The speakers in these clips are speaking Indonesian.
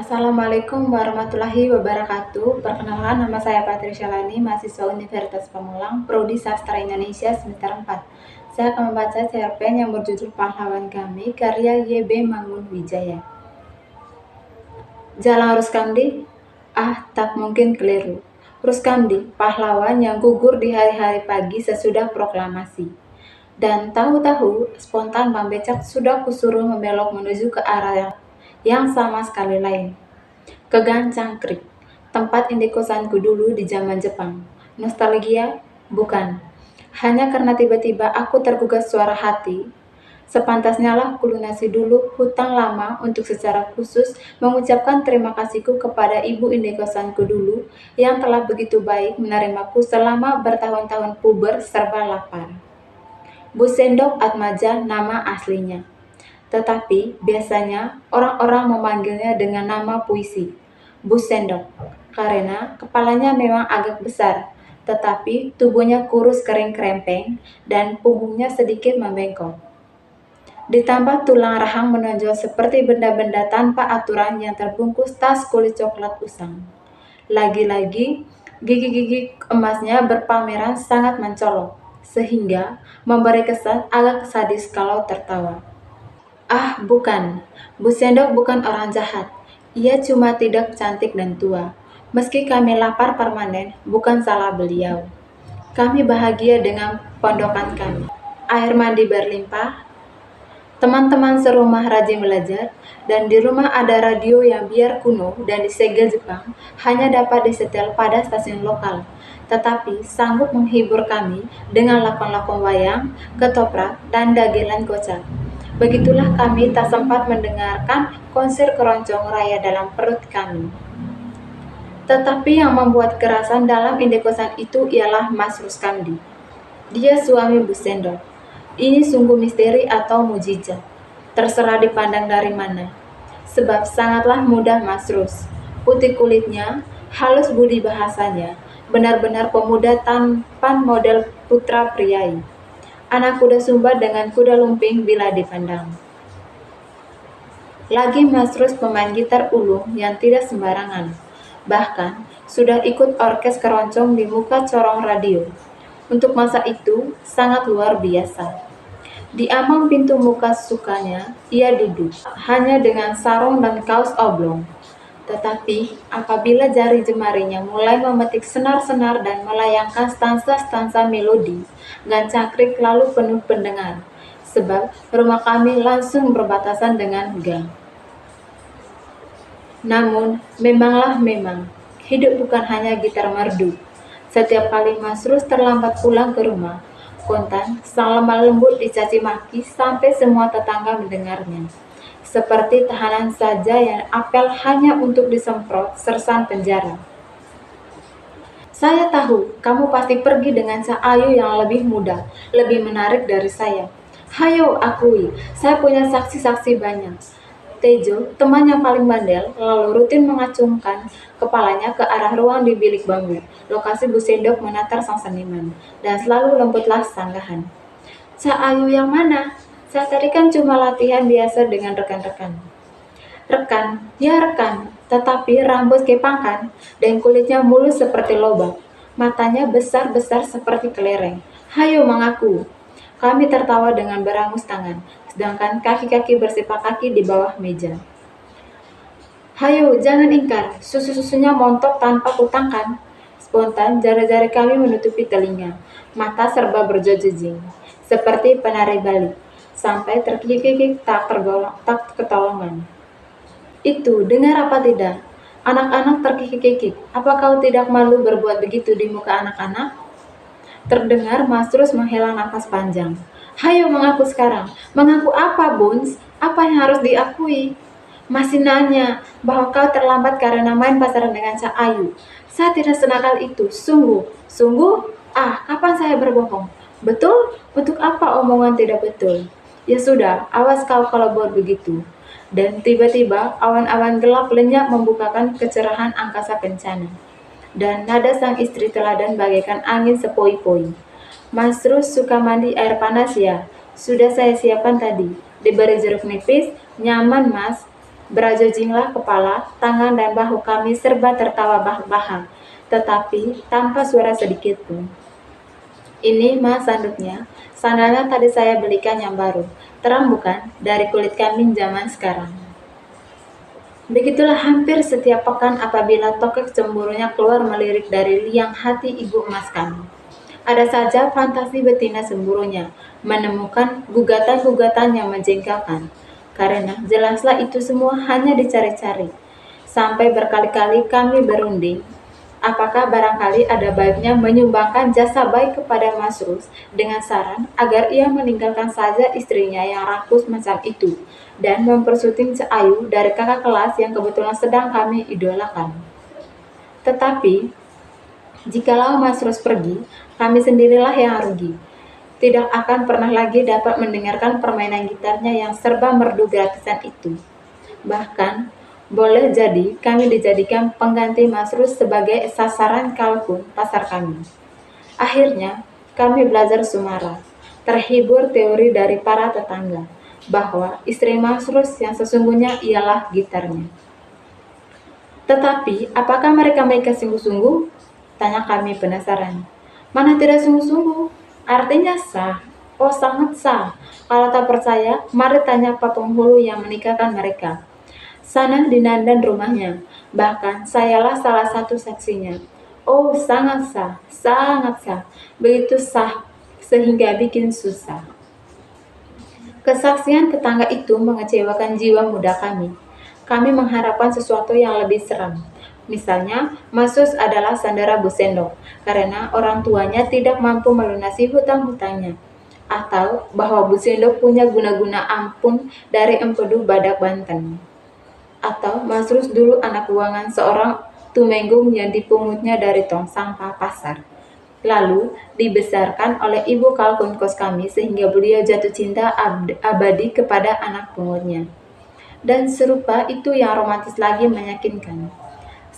Assalamualaikum warahmatullahi wabarakatuh. Perkenalkan, nama saya Patricia Lani, mahasiswa Universitas Pamulang, Prodi Sastra Indonesia semester 4. Saya akan membaca cerpen yang berjudul Pahlawan Kami, karya Y.B. Mangunwijaya. Jalan Ruskamdi? Tak mungkin keliru. Ruskamdi, pahlawan yang gugur di hari-hari pagi sesudah proklamasi. Dan tahu-tahu, spontan Bang Becak sudah kusuruh membelok menuju ke arah yang sama sekali lain. Ke Gang Cangkrik, tempat indikosanku dulu di zaman Jepang. Nostalgia? Bukan. Hanya karena tiba-tiba aku tergugah suara hati. Sepantasnya lah kulunasi dulu hutang lama untuk secara khusus mengucapkan terima kasihku kepada ibu indikosanku dulu yang telah begitu baik menerimaku selama bertahun-tahun puber serba lapar. Bu Sendok Atmaja nama aslinya. Tetapi biasanya orang-orang memanggilnya dengan nama puisi, Bu Sendok, karena kepalanya memang agak besar, tetapi tubuhnya kurus kering krempeng dan punggungnya sedikit membengkok. Ditambah tulang rahang menonjol seperti benda-benda tanpa aturan yang terbungkus tas kulit coklat usang. Lagi-lagi, gigi-gigi emasnya berpameran sangat mencolok, sehingga memberi kesan agak sadis kalau tertawa. Bukan. Bu Sendok bukan orang jahat. Ia cuma tidak cantik dan tua. Meski kami lapar permanen, bukan salah beliau. Kami bahagia dengan pondokan kami. Air mandi berlimpah, teman-teman serumah rajin belajar, dan di rumah ada radio yang biar kuno dan disegel Jepang hanya dapat disetel pada stasiun lokal, tetapi sanggup menghibur kami dengan lakon-lakon wayang, ketoprak, dan dagelan kocak. Begitulah kami tak sempat mendengarkan konser keroncong raya dalam perut kami. Tetapi yang membuat kerasan dalam indikosan itu ialah Mas Ruskamdi. Dia suami Bu Sendok. Ini sungguh misteri atau mujizat. Terserah dipandang dari mana. Sebab sangatlah mudah Mas Rus. Putih kulitnya, halus budi bahasanya, benar-benar pemuda tampan model putra priai. Anak kuda Sumba dengan kuda lumping bila dipandang. Lagi Mas Rus pemain gitar ulung yang tidak sembarangan. Bahkan sudah ikut orkes keroncong di muka corong radio. Untuk masa itu sangat luar biasa. Di ambang pintu muka sukanya, ia duduk, hanya dengan sarung dan kaos oblong. Tetapi, apabila jari jemarinya mulai memetik senar-senar dan melayangkan stansa-stansa melodi, Gang Cangkrik lalu penuh pendengar, sebab rumah kami langsung berbatasan dengan gang. Namun, memang, hidup bukan hanya gitar merdu. Setiap kali Mas Rus terlambat pulang ke rumah, kontan sang lemah lembut dicaci maki sampai semua tetangga mendengarnya. Seperti tahanan saja yang apel hanya untuk disemprot sersan penjara. Saya tahu kamu pasti pergi dengan Cak Ayu yang lebih muda, lebih menarik dari saya. Hayo akui, saya punya saksi-saksi banyak. Tejo, teman yang paling bandel, lalu rutin mengacungkan kepalanya ke arah ruang di bilik bambu, lokasi Bu Sendok menatar sang seniman, dan selalu lembutlah sanggahan. Cak Ayu yang mana? Saya tadi kan cuma latihan biasa dengan rekan-rekan. Rekan, tetapi rambut kepangkan dan kulitnya mulus seperti lobak, matanya besar-besar seperti kelereng. Hayo mengaku. Kami tertawa dengan berangus tangan, sedangkan kaki-kaki bersifat kaki di bawah meja. Hayo, jangan ingkar, susu-susunya montok tanpa kutangkan. Spontan, jari-jari kami menutupi telinga, mata serba berjejing, seperti penari Bali, sampai terkikik tak ketolongan. Itu, dengar apa tidak? Anak-anak terkikik-kikik, apa kau tidak malu berbuat begitu di muka anak-anak? Terdengar Mas Rus menghela nafas panjang. Hayo mengaku sekarang. Mengaku apa, Buns? Apa yang harus diakui? Masih nanya bahwa kau terlambat karena main pacaran dengan Cak Ayu. Saya tidak senakal itu, sungguh. Sungguh? Kapan saya berbohong? Betul? Untuk apa omongan tidak betul? Ya sudah, awas kau kalau buat begitu. Dan tiba-tiba awan-awan gelap lenyap membukakan kecerahan angkasa kencana. Dan nada sang istri teladan bagaikan angin sepoi-poi. Mas Rus suka mandi air panas ya? Sudah saya siapkan tadi. Diberi jeruk nipis, nyaman mas. Berajojinglah kepala, tangan, dan bahu kami serba tertawa bahak-bahak, tetapi tanpa suara sedikit pun. Ini mas sanduknya, sandalnya tadi saya belikan yang baru, terang bukan, dari kulit kambing zaman sekarang. Begitulah hampir setiap pekan apabila tokek cemburunya keluar melirik dari liang hati ibu emas kami. Ada saja fantasi betina cemburunya, menemukan gugatan-gugatan yang menjengkelkan. Karena jelaslah itu semua hanya dicari-cari. Sampai berkali-kali kami berunding, apakah barangkali ada baiknya menyumbangkan jasa baik kepada Mas Rus dengan saran agar ia meninggalkan saja istrinya yang rakus macam itu dan mempersuting Ayu dari kakak kelas yang kebetulan sedang kami idolakan. Tetapi, jikalau Mas Rus pergi, kami sendirilah yang rugi. Tidak akan pernah lagi dapat mendengarkan permainan gitarnya yang serba merdu gratisan itu. Bahkan, boleh jadi kami dijadikan pengganti Mas Rus sebagai sasaran kalkun pasar kami. Akhirnya, kami belajar Sumara, terhibur teori dari para tetangga, bahwa istri Mas Rus yang sesungguhnya ialah gitarnya. Tetapi, apakah mereka sungguh-sungguh? Tanya kami penasaran. Mana tidak sungguh-sungguh? Artinya sah. Oh, sangat sah. Kalau tak percaya, mari tanya Pak Penghulu yang menikahkan mereka. Sana di Nandan rumahnya. Bahkan sayalah salah satu saksinya. Oh, sangat sah, sangat sah. Begitu sah sehingga bikin susah. Kesaksian tetangga itu mengecewakan jiwa muda kami. Kami mengharapkan sesuatu yang lebih seram. Misalnya, Mas Sus adalah sandera Bu Sendok karena orang tuanya tidak mampu melunasi hutang-hutangnya. Atau bahwa Bu Sendok punya guna-guna ampun dari Empedu Badak Banten. Atau Mas Rus dulu anak buangan seorang tumenggung yang dipungutnya dari tong sampah pasar. Lalu dibesarkan oleh ibu kalkun kos kami sehingga beliau jatuh cinta abadi kepada anak pungutnya. Dan serupa itu yang romantis lagi meyakinkan.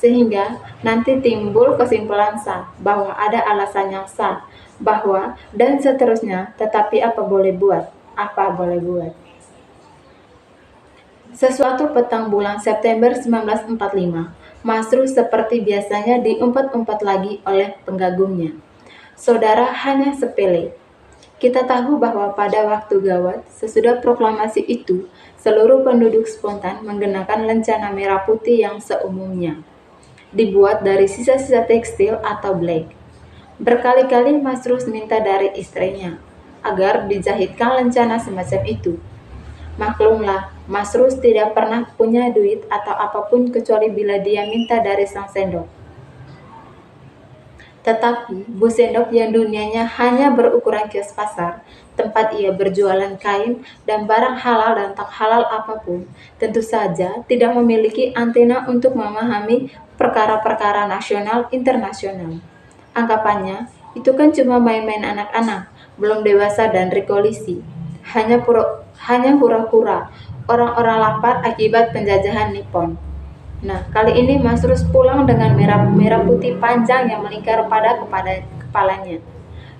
Sehingga nanti timbul kesimpulan sah, bahwa ada alasan yang sah, bahwa dan seterusnya, tetapi apa boleh buat? Apa boleh buat? Sesuatu petang bulan September 1945, Mas Rus seperti biasanya diumpat-umpat lagi oleh penggagumnya. Saudara hanya sepele. Kita tahu bahwa pada waktu gawat, sesudah proklamasi itu, seluruh penduduk spontan menggunakan lencana merah putih yang seumumnya, dibuat dari sisa-sisa tekstil atau black. Berkali-kali Mas Rus minta dari istrinya, agar dijahitkan lencana semacam itu. Maklumlah, Mas Rus tidak pernah punya duit atau apapun kecuali bila dia minta dari sang sendok. Tetapi Bu Sendok yang dunianya hanya berukuran kios pasar, tempat ia berjualan kain dan barang halal dan tak halal apapun, tentu saja tidak memiliki antena untuk memahami perkara-perkara nasional internasional. Anggapannya, itu kan cuma main-main anak-anak, belum dewasa dan rekolisi. Hanya hura-hura, orang-orang lapar akibat penjajahan Nippon. Nah, kali ini Mas Rus pulang dengan merah putih panjang yang melingkar pada kepalanya,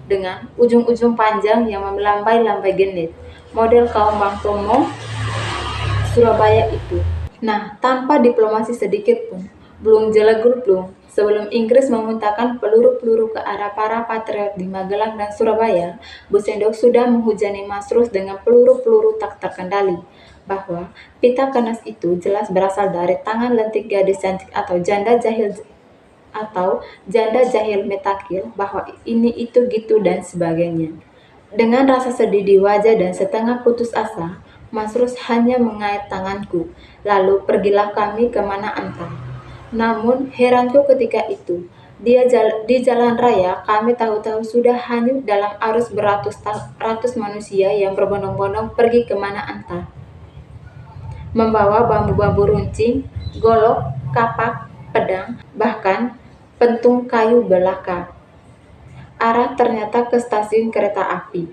dengan ujung-ujung panjang yang melambai-lambai genit, model kaum Bang Tomo Surabaya itu. Nah, tanpa diplomasi sedikit pun, belum jelegur belum, sebelum Inggris memuntahkan peluru-peluru ke arah para patriot di Magelang dan Surabaya, Bu Sendok sudah menghujani Mas Rus dengan peluru-peluru tak terkendali, bahwa pita kenas itu jelas berasal dari tangan lentik gadis cantik atau janda jahil metakil, bahwa ini itu gitu dan sebagainya. Dengan rasa sedih di wajah dan setengah putus asa, Mas Rus hanya mengait tanganku, lalu pergilah kami kemana entah. Namun heranku ketika itu, di jalan raya kami tahu-tahu sudah hanyut dalam arus beratus manusia yang berbondong-bondong pergi kemana entah, membawa bambu-bambu runcing, golok, kapak, pedang, bahkan pentung kayu belaka. Arah ternyata ke stasiun kereta api.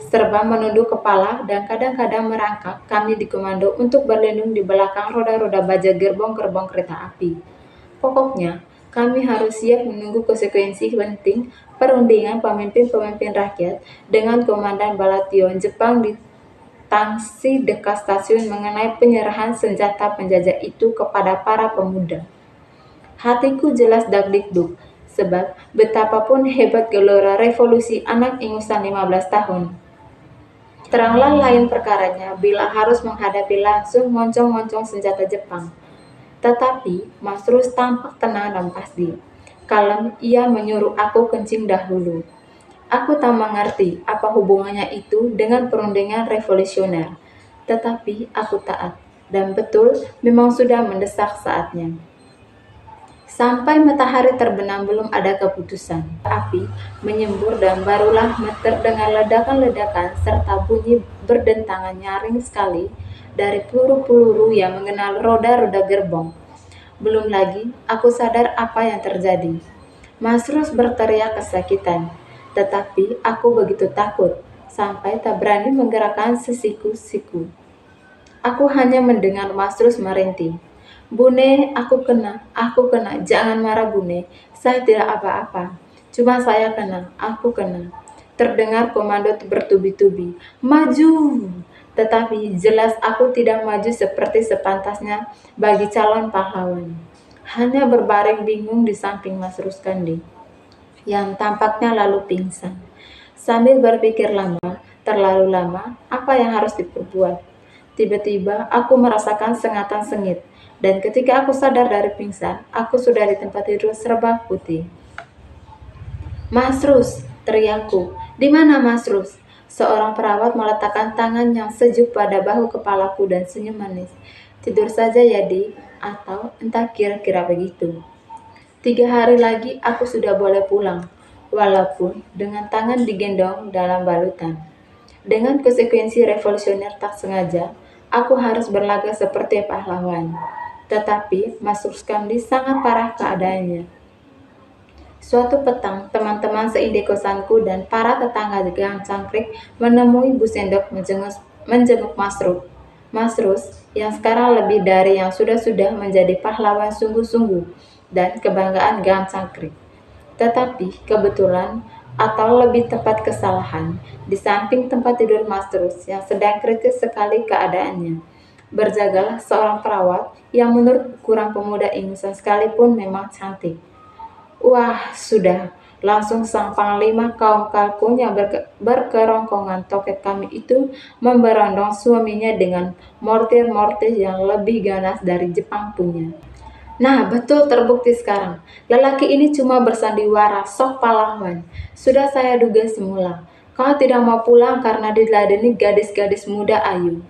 Serba menunduk kepala dan kadang-kadang merangkak, kami dikomando untuk berlindung di belakang roda-roda baja gerbong-gerbong kereta api. Pokoknya, kami harus siap menunggu konsekuensi penting perundingan pemimpin-pemimpin rakyat dengan Komandan Balation Jepang tangsi dekat stasiun mengenai penyerahan senjata penjajah itu kepada para pemuda. Hatiku jelas dagdikduk, sebab betapapun hebat gelora revolusi anak ingusan 15 tahun. Teranglah lain perkaranya bila harus menghadapi langsung moncong-moncong senjata Jepang. Tetapi Mas Rus tampak tenang dan pasti. Kalem ia menyuruh aku kencing dahulu. Aku tak mengerti apa hubungannya itu dengan perundingan revolusioner. Tetapi aku taat. Dan betul memang sudah mendesak saatnya. Sampai matahari terbenam belum ada keputusan. Api menyembur dan barulah terdengar ledakan-ledakan serta bunyi berdentangan nyaring sekali dari peluru-peluru yang mengenal roda-roda gerbong. Belum lagi aku sadar apa yang terjadi. Mas Rus berteriak kesakitan, tetapi aku begitu takut sampai tak berani menggerakkan sesiku-siku. Aku hanya mendengar Mas Rus merintih. Bune, aku kena, jangan marah Bune, saya tidak apa-apa, cuma saya kena, aku kena. Terdengar komando bertubi-tubi, maju! Tetapi jelas aku tidak maju seperti sepantasnya bagi calon pahlawan. Hanya berbaring bingung di samping Mas Ruskandi, yang tampaknya lalu pingsan. Sambil berpikir lama, terlalu lama, apa yang harus diperbuat? Tiba-tiba aku merasakan sengatan sengit, dan ketika aku sadar dari pingsan, aku sudah di tempat tidur serba putih. Mas Rus, teriakku. Di mana Mas Rus? Seorang perawat meletakkan tangan yang sejuk pada bahu kepalaku dan senyum manis. Tidur saja ya, Di, atau entah kira-kira begitu. 3 hari lagi aku sudah boleh pulang, walaupun dengan tangan digendong dalam balutan. Dengan konsekuensi revolusioner tak sengaja, aku harus berlaga seperti pahlawan. Tetapi Mas Ruskandi sangat parah keadaannya. Suatu petang, teman-teman seindekosanku dan para tetangga di Gang Cangkrik menemui Bu Sendok menjenguk Mas Rus, yang sekarang lebih dari yang sudah-sudah menjadi pahlawan sungguh-sungguh dan kebanggaan Gang Cangkrik. Tetapi kebetulan, atau lebih tepat kesalahan, di samping tempat tidur Mas Rus yang sedang kritis sekali keadaannya, berjagalah seorang perawat yang menurut kurang pemuda ingusan sekalipun memang cantik. Wah, sudah. Langsung sang panglima kaum kalkun yang berkerongkongan toket kami itu memberondong suaminya dengan mortir-mortir yang lebih ganas dari Jepang punya. Nah, betul terbukti sekarang. Lelaki ini cuma bersandiwara, sok pahlawan. Sudah saya duga semula. Kau tidak mau pulang karena diladeni gadis-gadis muda ayu.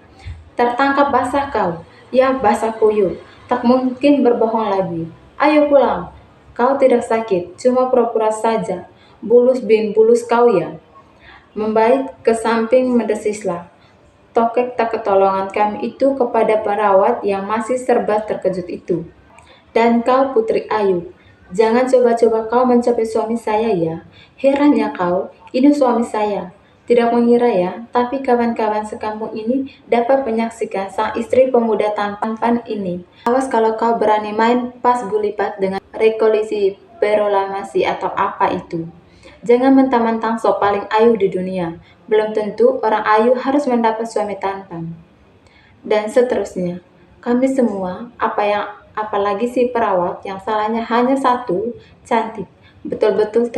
Tertangkap basah kau. Ya, basah kuyup. Tak mungkin berbohong lagi. Ayo pulang. Kau tidak sakit, cuma pura-pura saja. Bulus bin bulus kau ya. Membaik ke samping mendesislah tokek tak ketolongan kami itu kepada perawat yang masih serba terkejut itu. Dan kau Putri Ayu, jangan coba-coba kau mencapai suami saya ya. Herannya kau, ini suami saya. Tidak mengira ya, tapi kawan-kawan sekampung ini dapat menyaksikan sang istri pemuda tampan ini. Awas kalau kau berani main pas gulipat dengan rekolisi perolamasi atau apa itu. Jangan mentang-mentang so paling ayu di dunia. Belum tentu orang ayu harus mendapat suami tampan. Dan seterusnya. Kami semua, apalagi si perawat yang salahnya hanya satu, cantik. Betul-betul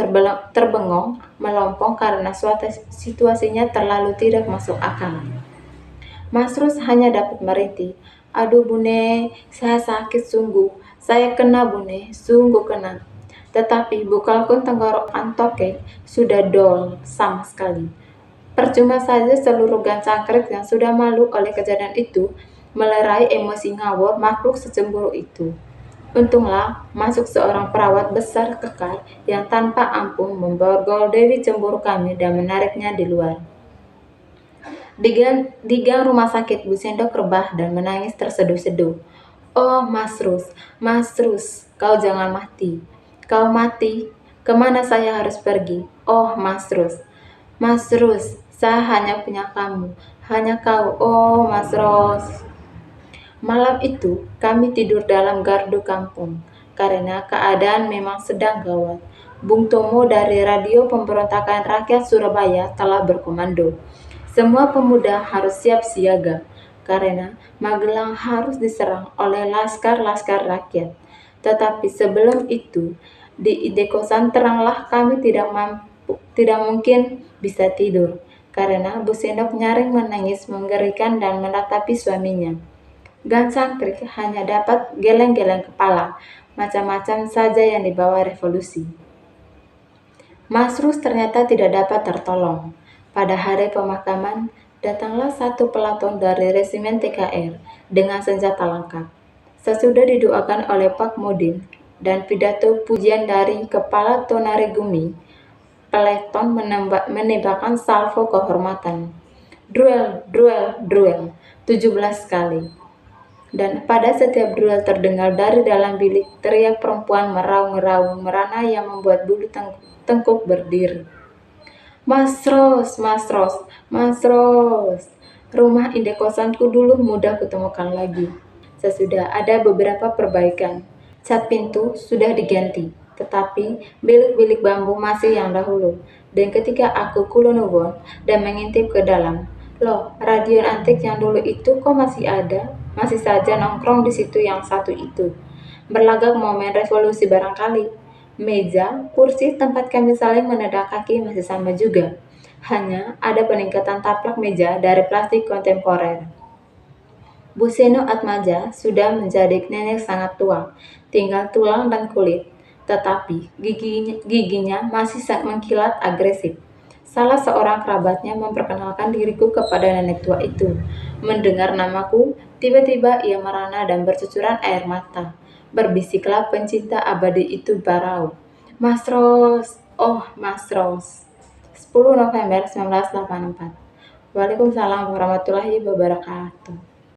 terbengong, melompong karena suatu situasinya terlalu tidak masuk akal. Mas Rus hanya dapat merintih. Aduh Bune, saya sakit sungguh. Saya kena Bune, sungguh kena. Tetapi bukalkun tenggorokan tokek sudah dol sama sekali. Percuma saja seluruh Gang Cangkrik yang sudah malu oleh kejadian itu melerai emosi ngawur makhluk secemburu itu. Untunglah masuk seorang perawat besar kekar yang tanpa ampun memborgol Dewi cemburu kami dan menariknya di luar. Di gang rumah sakit Bu Sendok rebah dan menangis terseduh-seduh. Oh Mas Rus, kau jangan mati. Kau mati, kemana saya harus pergi? Oh Mas Rus, saya hanya punya kamu, hanya kau, oh Mas Rus. Malam itu, kami tidur dalam gardu kampung, karena keadaan memang sedang gawat. Bung Tomo dari Radio Pemberontakan Rakyat Surabaya telah berkomando. Semua pemuda harus siap siaga, karena Magelang harus diserang oleh laskar-laskar rakyat. Tetapi sebelum itu, di Idekosan teranglah kami tidak mungkin bisa tidur, karena Bu Sendok nyaring menangis mengerikan dan menatapi suaminya. Gang Sangkrik hanya dapat geleng-geleng kepala, macam-macam saja yang dibawa revolusi. Mas Rus ternyata tidak dapat tertolong. Pada hari pemakaman, datanglah satu pelaton dari resimen TKR dengan senjata lengkap. Sesudah didoakan oleh Pak Modin dan pidato pujian dari Kepala Tonarigumi, peleton menembakkan salvo kehormatan. Duel, duel, duel, 17 kali. Dan pada setiap duel terdengar dari dalam bilik teriak perempuan meraung-raung merana yang membuat bulu tengkuk berdiri. Mas Ros, Mas Ros, Mas Ros. Rumah indekosanku dulu mudah kutemukan lagi. Sesudah ada beberapa perbaikan. Cat pintu sudah diganti, tetapi bilik-bilik bambu masih yang dahulu. Dan ketika aku kulonubon dan mengintip ke dalam, loh, radio antik yang dulu itu kok masih ada? Masih saja nongkrong di situ yang satu itu. Berlagak momen revolusi barangkali. Meja, kursi tempat kami saling menendang kaki masih sama juga. Hanya ada peningkatan taplak meja dari plastik kontemporer. Bu Seno Atmaja sudah menjadi nenek sangat tua, tinggal tulang dan kulit, tetapi giginya masih mengkilat agresif. Salah seorang kerabatnya memperkenalkan diriku kepada nenek tua itu. Mendengar namaku, tiba-tiba ia merana dan bercucuran air mata. Berbisiklah pencinta abadi itu barau. Mas Ros, oh Mas Ros. 10 November 1984. Waalaikumsalam warahmatullahi wabarakatuh.